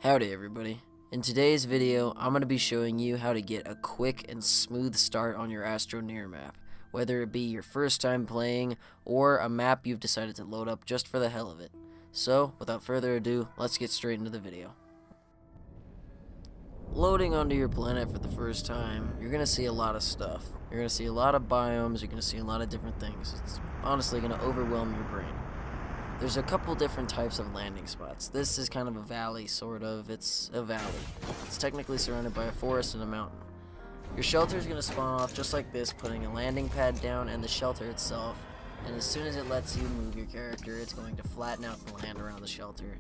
Howdy everybody. In today's video, I'm going to be showing you how to get a quick and smooth start on your Astroneer map, whether it be your first time playing or a map you've decided to load up just for the hell of it. So, without further ado, let's get straight into the video. Loading onto your planet for the first time, you're going to see a lot of stuff. You're going to see a lot of biomes, you're going to see a lot of different things. It's honestly going to overwhelm your brain. There's a couple different types of landing spots. This is kind of a valley, sort of. It's a valley. It's technically surrounded by a forest and a mountain. Your shelter is going to spawn off just like this, putting a landing pad down and the shelter itself. And as soon as it lets you move your character, it's going to flatten out the land around the shelter,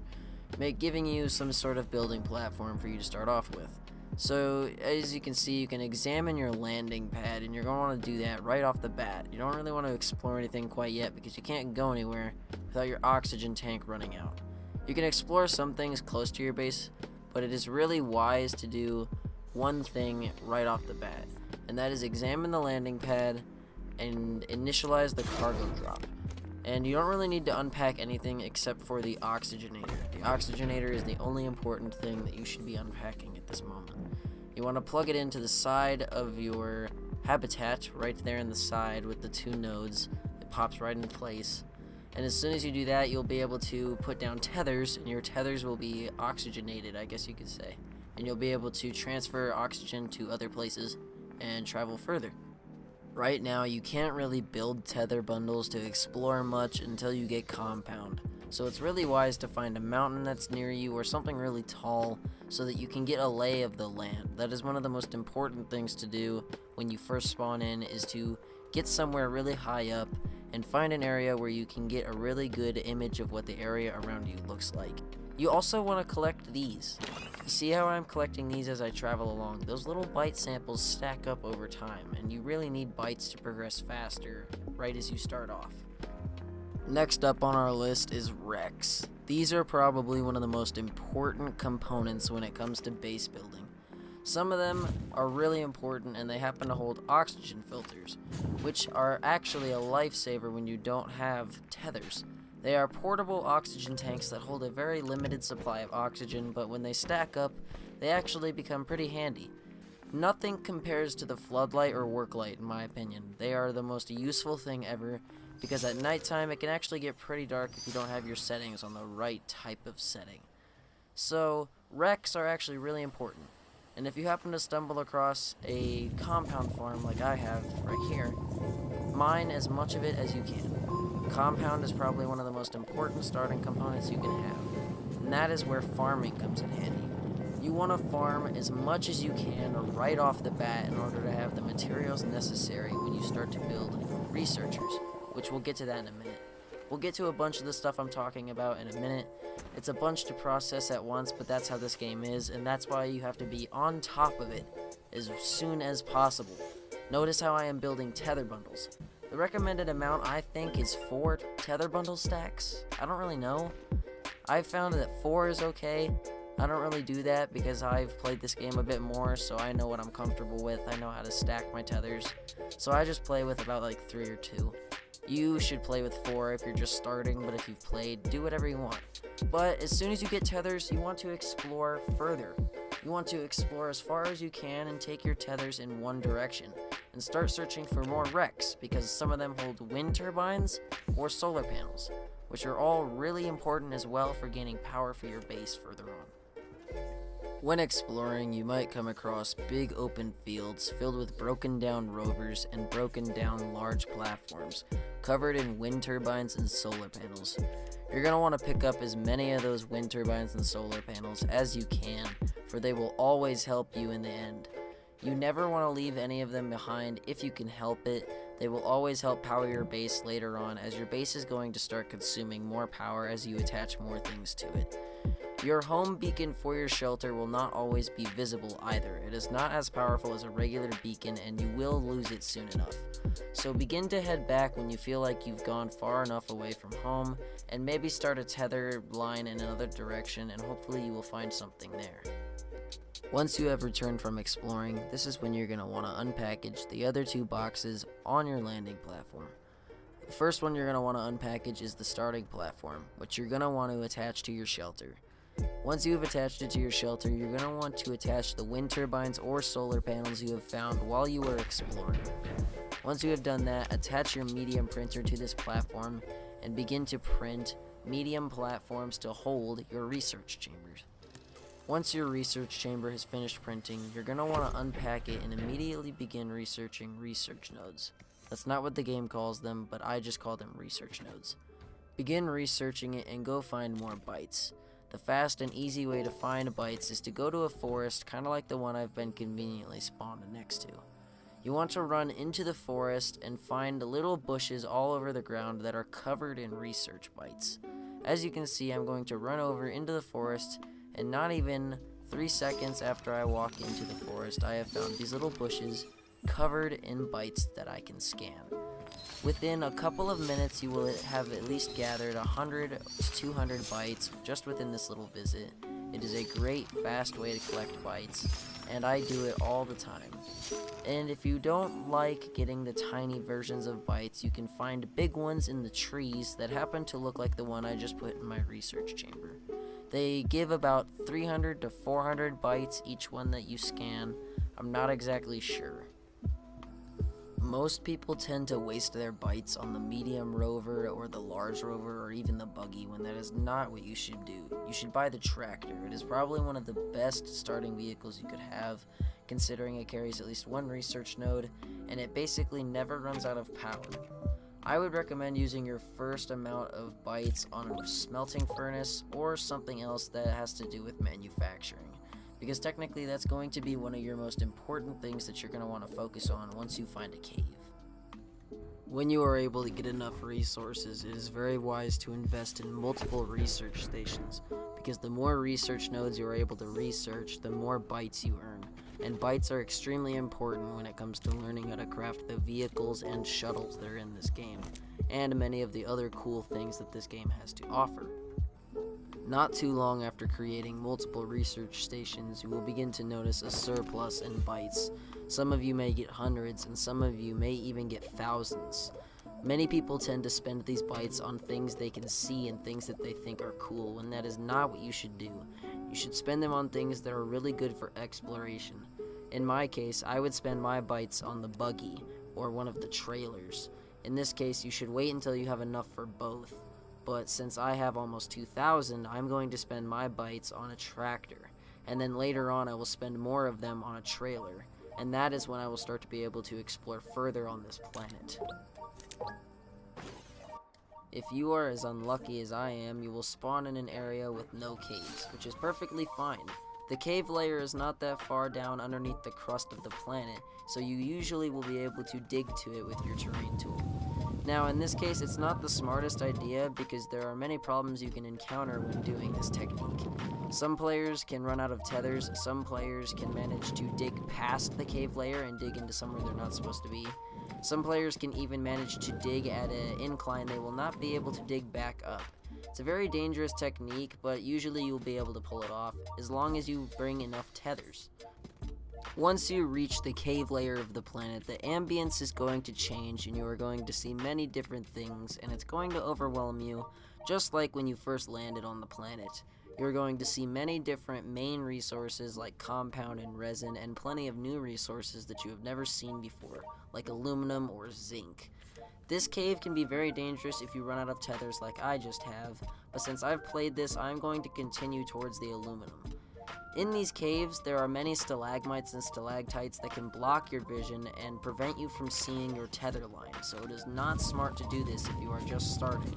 giving you some sort of building platform for you to start off with. So, as you can see, you can examine your landing pad, and you're going to want to do that right off the bat. You don't really want to explore anything quite yet because you can't go anywhere without your oxygen tank running out. You can explore some things close to your base, but it is really wise to do one thing right off the bat, and that is examine the landing pad and initialize the cargo drop. And you don't really need to unpack anything except for the oxygenator. The oxygenator is the only important thing that you should be unpacking at this moment. You want to plug it into the side of your habitat, right there in the side with the two nodes. It pops right in place. And as soon as you do that, you'll be able to put down tethers, and your tethers will be oxygenated, I guess you could say. And you'll be able to transfer oxygen to other places and travel further. Right now, you can't really build tether bundles to explore much until you get compound. So it's really wise to find a mountain that's near you or something really tall so that you can get a lay of the land. That is one of the most important things to do when you first spawn in, is to get somewhere really high up and find an area where you can get a really good image of what the area around you looks like. You also want to collect these. You see how I'm collecting these as I travel along? Those little bite samples stack up over time, and you really need bites to progress faster right as you start off. Next up on our list is wrecks. These are probably one of the most important components when it comes to base building. Some of them are really important, and they happen to hold oxygen filters, which are actually a lifesaver when you don't have tethers. They are portable oxygen tanks that hold a very limited supply of oxygen, but when they stack up, they actually become pretty handy. Nothing compares to the floodlight or work light, in my opinion. They are the most useful thing ever, because at nighttime it can actually get pretty dark if you don't have your settings on the right type of setting. So, wrecks are actually really important. And if you happen to stumble across a compound farm like I have right here, mine as much of it as you can. Compound is probably one of the most important starting components you can have, and that is where farming comes in handy. You want to farm as much as you can right off the bat in order to have the materials necessary when you start to build researchers, which we'll get to that in a minute. We'll get to a bunch of the stuff I'm talking about in a minute. It's a bunch to process at once, but that's how this game is, and that's why you have to be on top of it as soon as possible. Notice how I am building tether bundles. The recommended amount, I think, is 4 tether bundle stacks. I don't really know. I've found that 4 is okay. I don't really do that because I've played this game a bit more, so I know what I'm comfortable with. I know how to stack my tethers. So I just play with about like 3 or 2. You should play with 4 if you're just starting, but if you've played, do whatever you want. But as soon as you get tethers, you want to explore further. You want to explore as far as you can and take your tethers in one direction, and start searching for more wrecks, because some of them hold wind turbines or solar panels, which are all really important as well for gaining power for your base further on. When exploring, you might come across big open fields filled with broken down rovers and broken down large platforms covered in wind turbines and solar panels. You're going to want to pick up as many of those wind turbines and solar panels as you can, for they will always help you in the end. You never want to leave any of them behind if you can help it. They will always help power your base later on, as your base is going to start consuming more power as you attach more things to it. Your home beacon for your shelter will not always be visible either. It is not as powerful as a regular beacon, and you will lose it soon enough. So begin to head back when you feel like you've gone far enough away from home, and maybe start a tether line in another direction, and hopefully you will find something there. Once you have returned from exploring, this is when you're going to want to unpackage the other 2 boxes on your landing platform. The first one you're going to want to unpackage is the starting platform, which you're going to want to attach to your shelter. Once you have attached it to your shelter, you're going to want to attach the wind turbines or solar panels you have found while you are exploring. Once you have done that, attach your medium printer to this platform and begin to print medium platforms to hold your research chambers. Once your research chamber has finished printing, you're going to want to unpack it and immediately begin researching research nodes. That's not what the game calls them, but I just call them research nodes. Begin researching it and go find more bytes. The fast and easy way to find bytes is to go to a forest, kind of like the one I've been conveniently spawned next to. You want to run into the forest and find little bushes all over the ground that are covered in research bytes. As you can see, I'm going to run over into the forest, and not even 3 seconds after I walk into the forest, I have found these little bushes covered in bytes that I can scan. Within a couple of minutes, you will have at least gathered 100 to 200 bytes just within this little visit. It is a great, fast way to collect bytes, and I do it all the time. And if you don't like getting the tiny versions of bytes, you can find big ones in the trees that happen to look like the one I just put in my research chamber. They give about 300 to 400 bytes each one that you scan. I'm not exactly sure. Most people tend to waste their bytes on the medium rover or the large rover or even the buggy, when that is not what you should do. You should buy the tractor. It is probably one of the best starting vehicles you could have, considering it carries at least one research node, and it basically never runs out of power. I would recommend using your first amount of bytes on a smelting furnace or something else that has to do with manufacturing, because technically that's going to be one of your most important things that you're going to want to focus on once you find a cave. When you are able to get enough resources, it is very wise to invest in multiple research stations, because the more research nodes you are able to research, the more bytes you earn. And bytes are extremely important when it comes to learning how to craft the vehicles and shuttles that are in this game, and many of the other cool things that this game has to offer. Not too long after creating multiple research stations, you will begin to notice a surplus in bytes. Some of you may get hundreds, and some of you may even get thousands. Many people tend to spend these bytes on things they can see and things that they think are cool, and that is not what you should do. You should spend them on things that are really good for exploration. In my case, I would spend my bytes on the buggy, or one of the trailers. In this case, you should wait until you have enough for both. But since I have almost 2,000, I'm going to spend my bytes on a tractor. And then later on, I will spend more of them on a trailer. And that is when I will start to be able to explore further on this planet. If you are as unlucky as I am, you will spawn in an area with no caves, which is perfectly fine. The cave layer is not that far down underneath the crust of the planet, so you usually will be able to dig to it with your terrain tool. Now, in this case, it's not the smartest idea because there are many problems you can encounter when doing this technique. Some players can run out of tethers, some players can manage to dig past the cave layer and dig into somewhere they're not supposed to be. Some players can even manage to dig at an incline they will not be able to dig back up. It's a very dangerous technique, but usually you'll be able to pull it off, as long as you bring enough tethers. Once you reach the cave layer of the planet, the ambience is going to change and you are going to see many different things, and it's going to overwhelm you, just like when you first landed on the planet. You're going to see many different main resources like compound and resin, and plenty of new resources that you have never seen before, like aluminum or zinc. This cave can be very dangerous if you run out of tethers like I just have, but since I've played this, I'm going to continue towards the aluminum. In these caves, there are many stalagmites and stalactites that can block your vision and prevent you from seeing your tether line, so it is not smart to do this if you are just starting.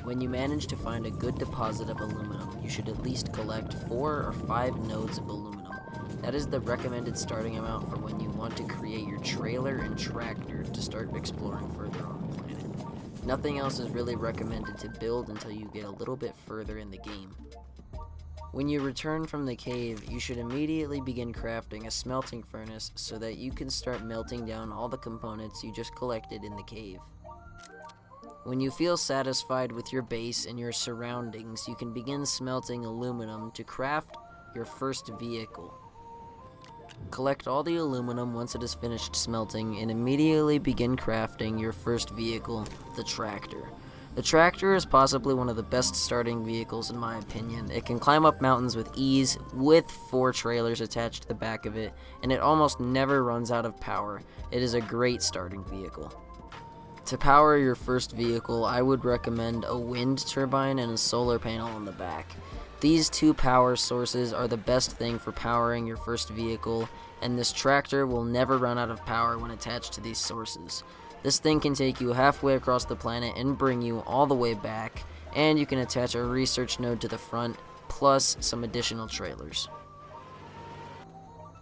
When you manage to find a good deposit of aluminum, you should at least collect 4 or 5 nodes of aluminum. That is the recommended starting amount for when you want to create your trailer and tractor to start exploring further on the planet. Nothing else is really recommended to build until you get a little bit further in the game. When you return from the cave, you should immediately begin crafting a smelting furnace so that you can start melting down all the components you just collected in the cave. When you feel satisfied with your base and your surroundings, you can begin smelting aluminum to craft your first vehicle. Collect all the aluminum once it is finished smelting and immediately begin crafting your first vehicle, the tractor. The tractor is possibly one of the best starting vehicles in my opinion. It can climb up mountains with ease with 4 trailers attached to the back of it, and it almost never runs out of power. It is a great starting vehicle. To power your first vehicle, I would recommend a wind turbine and a solar panel on the back. These 2 power sources are the best thing for powering your first vehicle, and this tractor will never run out of power when attached to these sources. This thing can take you halfway across the planet and bring you all the way back, and you can attach a research node to the front, plus some additional trailers.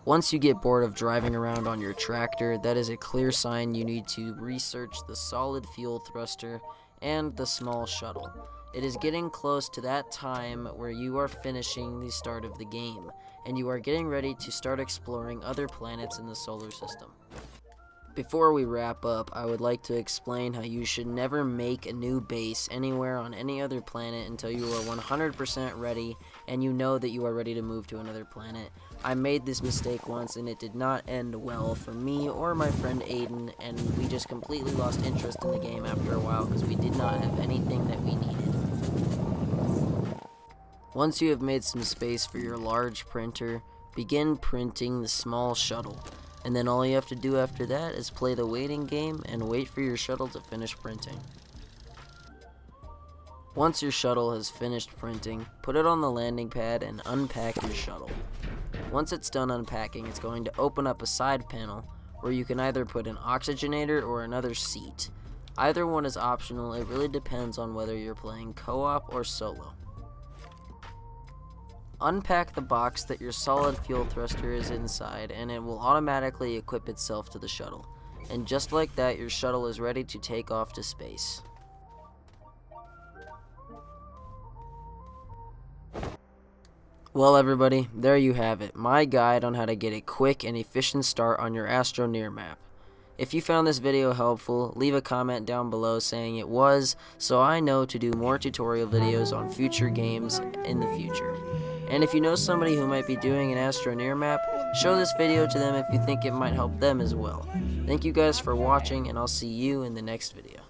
Once you get bored of driving around on your tractor, that is a clear sign you need to research the solid fuel thruster and the small shuttle. It is getting close to that time where you are finishing the start of the game, and you are getting ready to start exploring other planets in the solar system. Before we wrap up, I would like to explain how you should never make a new base anywhere on any other planet until you are 100% ready and you know that you are ready to move to another planet. I made this mistake once and it did not end well for me or my friend Aiden, and we just completely lost interest in the game after a while because we did not have anything that we needed. Once you have made some space for your large printer, begin printing the small shuttle. And then all you have to do after that is play the waiting game and wait for your shuttle to finish printing. Once your shuttle has finished printing, put it on the landing pad and unpack your shuttle. Once it's done unpacking, it's going to open up a side panel where you can either put an oxygenator or another seat. Either one is optional, it really depends on whether you're playing co-op or solo. Unpack the box that your solid fuel thruster is inside, and it will automatically equip itself to the shuttle. And just like that, your shuttle is ready to take off to space. Well everybody, there you have it, my guide on how to get a quick and efficient start on your Astroneer map. If you found this video helpful, leave a comment down below saying it was, so I know to do more tutorial videos on future games in the future. And if you know somebody who might be doing an Astroneer map, show this video to them if you think it might help them as well. Thank you guys for watching, and I'll see you in the next video.